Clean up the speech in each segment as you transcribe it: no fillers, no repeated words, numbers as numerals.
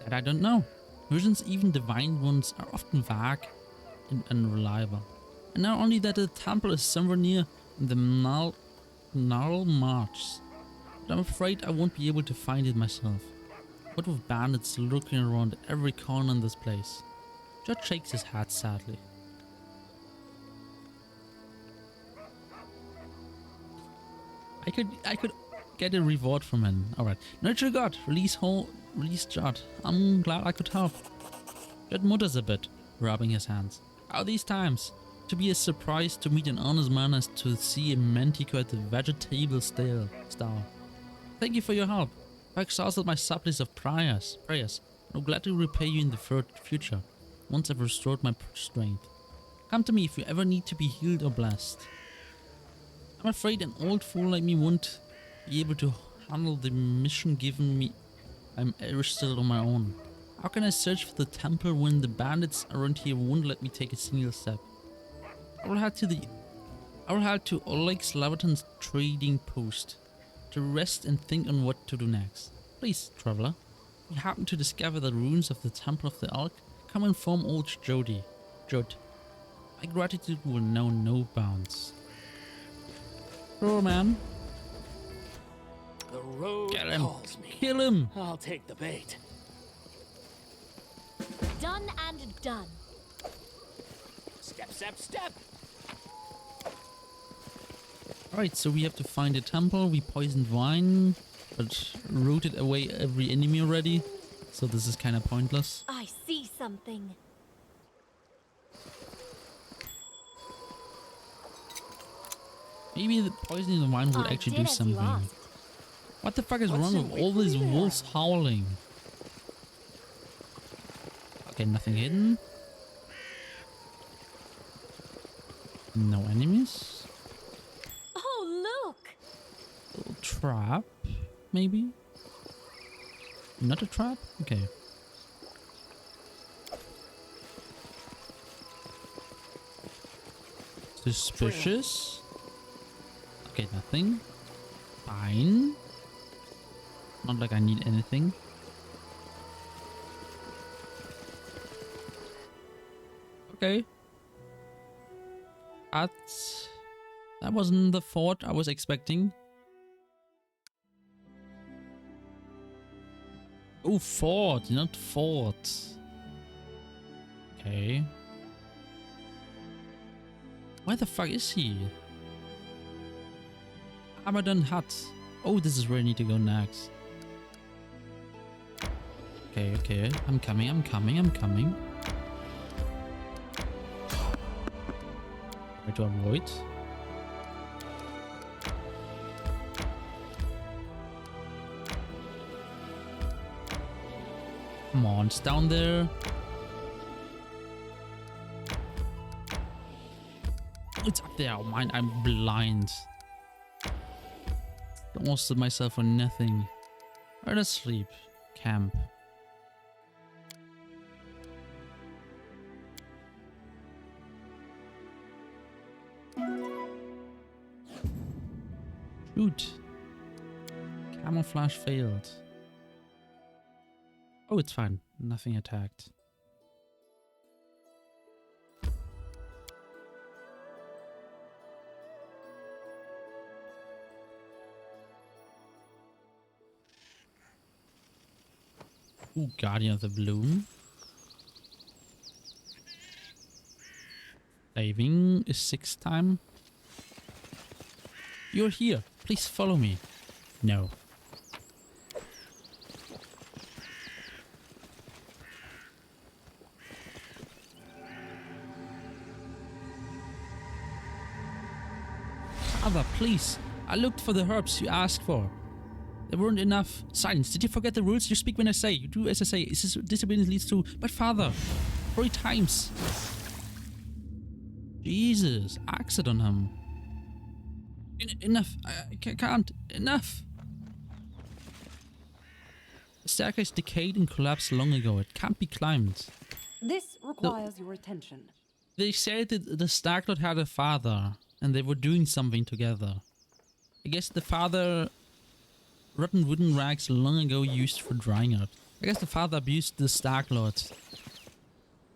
That I don't know. Visions, even divine ones, are often vague and unreliable. And not only that, the temple is somewhere near the Gnarl March, but I'm afraid I won't be able to find it myself. What with bandits lurking around every corner in this place? Judge shakes his head sadly. I could get a reward from him. Alright. Nurture God, release Judd. I'm glad I could help. Judd mutters a bit, rubbing his hands. How these times? To be as surprised to meet an honest man as to see a manticore at the vegetable star. Thank you for your help. I exhausted my supplies of prayers. I'm glad to repay you in the future, once I've restored my strength. Come to me if you ever need to be healed or blessed. I'm afraid an old fool like me won't be able to handle the mission given me. I'm still on my own. How can I search for the temple when the bandits around here won't let me take a single step? I will head to Oleg's Leviton's trading post to rest and think on what to do next. Please, traveler, if you happen to discover the ruins of the Temple of the Elk, come inform old Judd. My gratitude will know no bounds. Sure, man. The road calls me. Kill him! I'll take the bait. Done and done. Step, step, step. Alright, so we have to find a temple. We poisoned wine, but rooted away every enemy already. So this is kind of pointless. I see something. Maybe the poisoning the wine will actually do something. What the fuck is wrong with all these wolves howling? Okay, nothing hidden. No enemies. Oh, look! Little trap, maybe? Not a trap? Okay. Suspicious. Okay, nothing. Fine. Not like I need anything. Okay. That wasn't the fort I was expecting. Oh, fort, not fort. Okay. Where the fuck is he? Abaddon Hut. Oh, this is where I need to go next. Okay, okay. I'm coming. Try to avoid. Come on, it's down there. It's up there. Oh, mine, I'm blind. Almost myself for nothing. Right asleep. Camp. Shoot. Camouflage failed. Oh, it's fine. Nothing attacked. Ooh, Guardian of the Bloom. Saving is 6th time. You're here. Please follow me. No. Father, please. I looked for the herbs you asked for. There weren't enough. Silence. Did you forget the rules? You speak when I say. You do as I say. Disobedience leads to... But father, 3 times. Jesus. Axe it on him. Enough. I can't. Enough. The staircase decayed and collapsed long ago. It can't be climbed. This requires your attention. They said that the Starklord had a father. And they were doing something together. I guess the father... Rotten wooden rags long ago used for drying up. I guess the father abused the Stark Lord.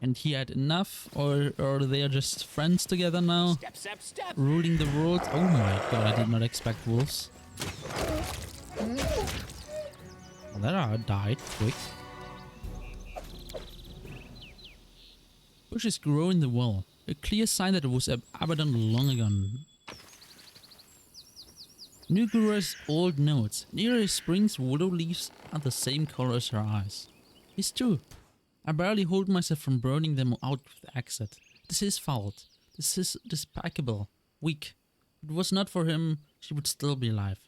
And he had enough, or they are just friends together now? Step, step, step. Ruling the world? Oh my god, I did not expect wolves. Well, that died quick. Bushes grow in the well. A clear sign that it was abandoned long ago. Nugura's old notes. Near his springs, willow leaves are the same color as her eyes. It's true. I barely hold myself from burning them out with acid. This is his fault. This is despicable. Weak. If it was not for him, she would still be alive.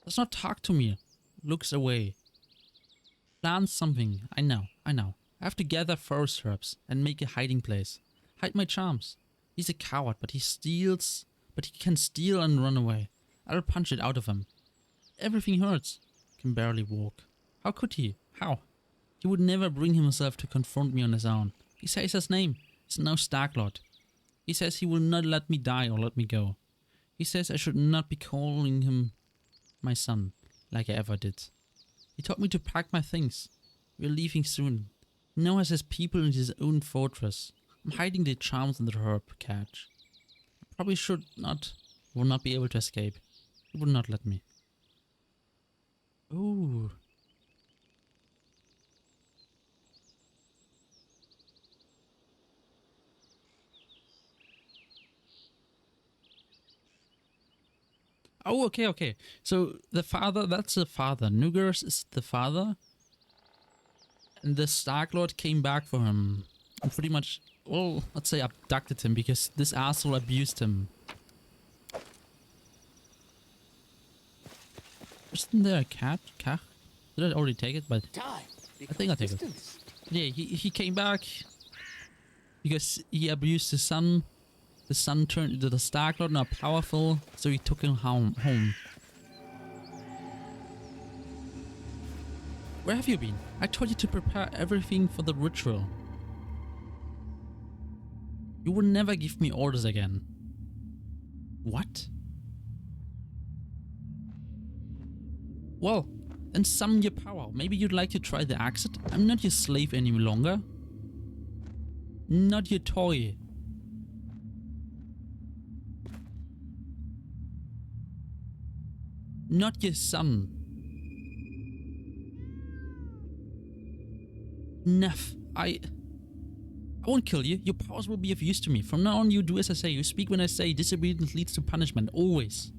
Does not talk to me. Looks away. Plans something. I know. I have to gather forest herbs and make a hiding place. Hide my charms. He's a coward, but he steals. But he can steal and run away. I'll punch it out of him. Everything hurts. Can barely walk. How could he? How? He would never bring himself to confront me on his own. He says his name. He's now Starklord. He says he will not let me die or let me go. He says I should not be calling him my son, like I ever did. He told me to pack my things. We're leaving soon. He now has his people in his own fortress. I'm hiding the charms in the herb catch. I probably will not be able to escape. He would not let me. Ooh. Oh, okay. So the father, that's the father. Nugurs is the father. And the Starklord came back for him. And pretty much, well, let's say abducted him because this asshole abused him. Isn't there a cat? Cat? Did I already take it? But I think I take it. Yeah, he came back because he abused his son. The son turned into the Starklord, now powerful, so he took him home. Where have you been? I told you to prepare everything for the ritual. You will never give me orders again. What? Well, then summon your power. Maybe you'd like to try the exit? I'm not your slave any longer. Not your toy. Not your son. Nymph, I won't kill you. Your powers will be of use to me. From now on, you do as I say. You speak when I say. Disobedience leads to punishment. Always.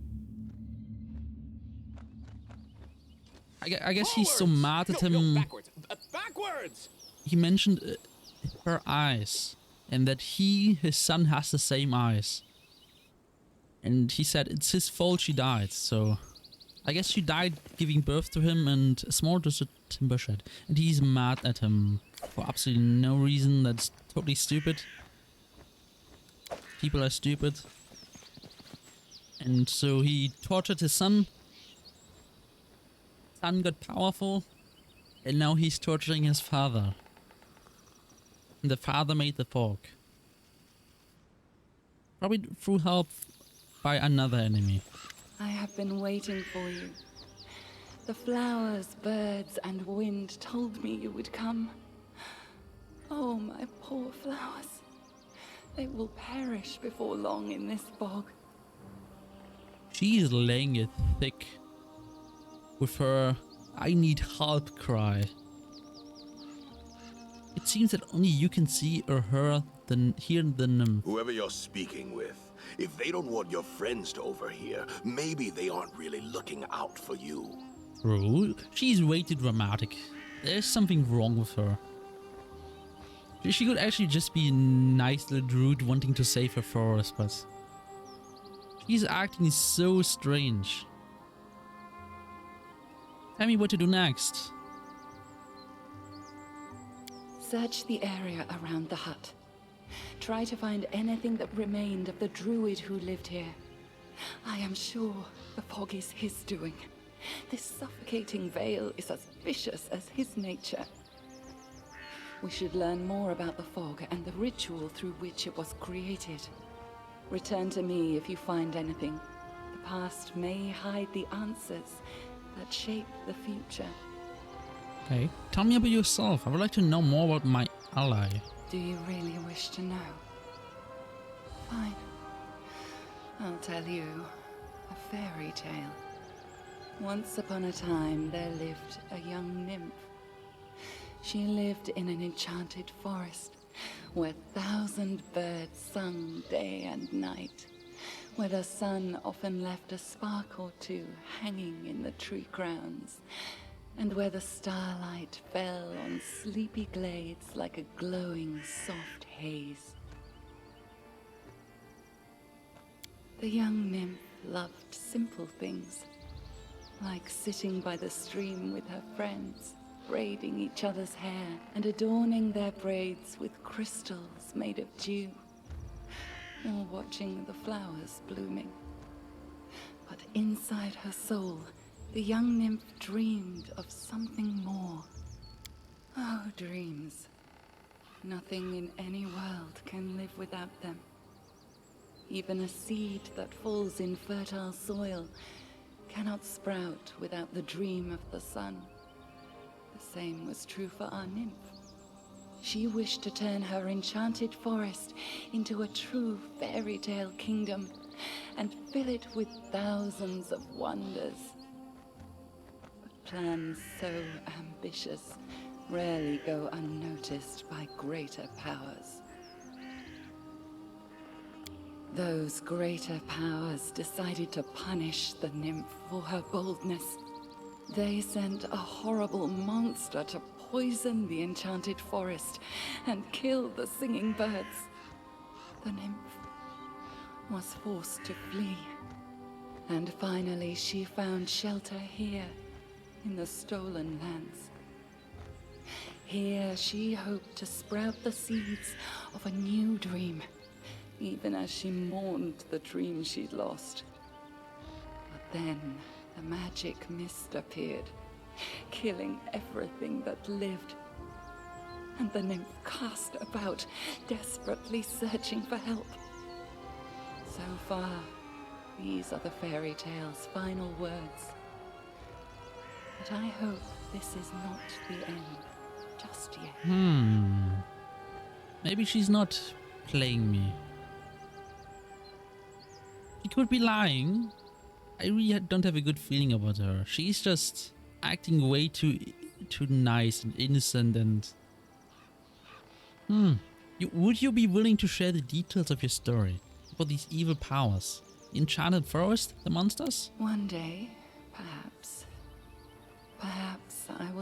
I guess he's so mad at him. No, backwards! He mentioned her eyes. And that his son has the same eyes. And he said it's his fault she died, so... I guess she died giving birth to him and a small just a timber shed. And he's mad at him for absolutely no reason. That's totally stupid. People are stupid. And so he tortured his son. Son got powerful. And now he's torturing his father. And the father made the fog. Probably through help by another enemy. I have been waiting for you. The flowers, birds, and wind told me you would come. Oh, my poor flowers. They will perish before long in this fog. She is laying it thick with her "I need help" cry. It seems that only you can see or hear the nymph. Whoever you're speaking with, if they don't want your friends to overhear, maybe they aren't really looking out for you. True, she's way too dramatic. There's something wrong with her. She could actually just be a nice little druid wanting to save her forest, but she's acting so strange. Tell me what to do next. Search the area around the hut. Try to find anything that remained of the druid who lived here. I am sure the fog is his doing. This suffocating veil is as vicious as his nature. We should learn more about the fog and the ritual through which it was created. Return to me if you find anything. The past may hide the answers that shape the future. Okay. Tell me about yourself. I would like to know more about my ally. Do you really wish to know? Fine. I'll tell you a fairy tale. Once upon a time, there lived a young nymph. She lived in an enchanted forest, where 1,000 birds sung day and night, where the sun often left a spark or two hanging in the tree crowns, and where the starlight fell on sleepy glades like a glowing soft haze. The young nymph loved simple things, like sitting by the stream with her friends, braiding each other's hair and adorning their braids with crystals made of dew, or watching the flowers blooming. But inside her soul, the young nymph dreamed of something more. Oh, dreams. Nothing in any world can live without them. Even a seed that falls in fertile soil cannot sprout without the dream of the sun. The same was true for our nymph. She wished to turn her enchanted forest into a true fairy tale kingdom and fill it with thousands of wonders. But plans so ambitious rarely go unnoticed by greater powers. Those greater powers decided to punish the nymph for her boldness. They sent a horrible monster to poison the enchanted forest and kill the singing birds. The nymph was forced to flee, and finally she found shelter here in the stolen lands. Here she hoped to sprout the seeds of a new dream, even as she mourned the dream she'd lost. But then the magic mist appeared, killing everything that lived. And the nymph cast about, desperately searching for help. So far, these are the fairy tale's final words. But I hope this is not the end just yet. Maybe she's not playing me. She could be lying. I really don't have a good feeling about her. She's just acting way too nice and innocent and... Would you be willing to share the details of your story about these evil powers? The enchanted forest? The monsters? One day, perhaps I will